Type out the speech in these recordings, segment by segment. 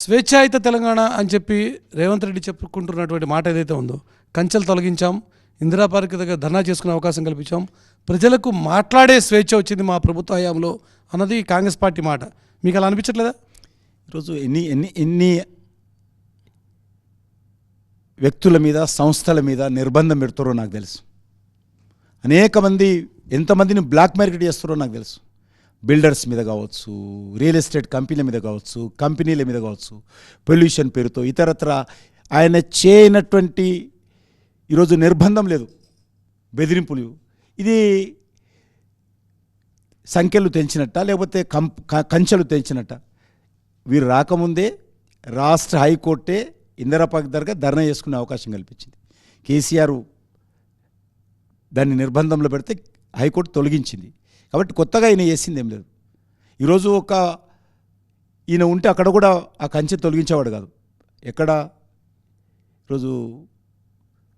స్వేచ్ఛాయుత తెలంగాణ అని చెప్పి రేవంత్ రెడ్డి చెప్పుకుంటున్నటువంటి మాట ఏదైతే ఉందో, కంచెలు తొలగించాం, ఇందిరా పార్క్ దగ్గర ధర్నా చేసుకునే అవకాశం కల్పించాం, ప్రజలకు మాట్లాడే స్వేచ్ఛ వచ్చింది మా ప్రభుత్వ హయాంలో అన్నది కాంగ్రెస్ పార్టీ మాట. మీకు అలా అనిపించట్లేదా? ఈరోజు ఎన్ని వ్యక్తుల మీద, సంస్థల మీద నిర్బంధం పెడుతారో నాకు తెలుసు. అనేక మంది ఎంతమందిని బ్లాక్ మార్కెట్ చేస్తారో నాకు తెలుసు. బిల్డర్స్ మీద కావచ్చు, రియల్ ఎస్టేట్ కంపెనీల మీద కావచ్చు, కంపెనీల మీద కావచ్చు, పొల్యూషన్ పేరుతో ఇతరత్ర ఆయన చేయనటువంటి ఈరోజు నిర్బంధం లేదు, బెదిరింపులు. ఇది సంఖ్యలు తెంచినట్ట లేకపోతే కంచెలు తెంచినట్ట? వీరు రాకముందే రాష్ట్ర హైకోర్టే ఇందిరా పార్క్ దగ్గర ధర్నా చేసుకునే అవకాశం కల్పించింది. కేసీఆర్ దాన్ని నిర్బంధంలో పెడితే హైకోర్టు తొలగించింది. కాబట్టి కొత్తగా ఈయన చేసింది ఏం లేదు. ఈరోజు ఈయన ఉంటే అక్కడ కూడా ఆ కంచె తొలగించేవాడు కాదు. ఎక్కడ? ఈరోజు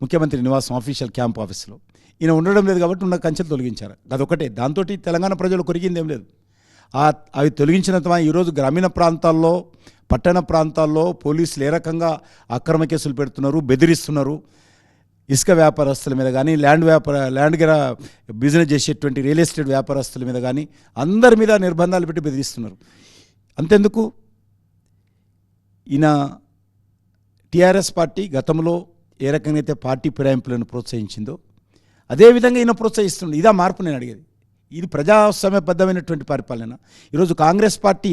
ముఖ్యమంత్రి నివాసం ఆఫీషియల్ క్యాంప్ ఆఫీస్లో ఈయన ఉండడం లేదు కాబట్టి ఉన్న కంచెలు తొలగించారు. అదొకటే. దాంతో తెలంగాణ ప్రజలు కొరిగింది ఏం లేదు. అవి తొలగించినంత ఈరోజు గ్రామీణ ప్రాంతాల్లో, పట్టణ ప్రాంతాల్లో పోలీసులు ఏ రకంగా అక్రమ కేసులు పెడుతున్నారు, బెదిరిస్తున్నారు. ఇసుక వ్యాపారస్తుల మీద కానీ, ల్యాండ్ బిజినెస్ చేసేటువంటి రియల్ ఎస్టేట్ వ్యాపారస్తుల మీద కానీ అందరి మీద నిర్బంధాలు పెట్టి బెదిరిస్తున్నారు. అంతెందుకు, ఈయన టీఆర్ఎస్ పార్టీ గతంలో ఏ రకంగా అయితే పార్టీ ఫిరాయింపులను ప్రోత్సహించిందో అదేవిధంగా ఈయన ప్రోత్సహిస్తుంది. ఇదా మార్పు నేను అడిగేది. ఇది ప్రజాస్వామ్యబద్ధమైనటువంటి పరిపాలన. ఈరోజు కాంగ్రెస్ పార్టీ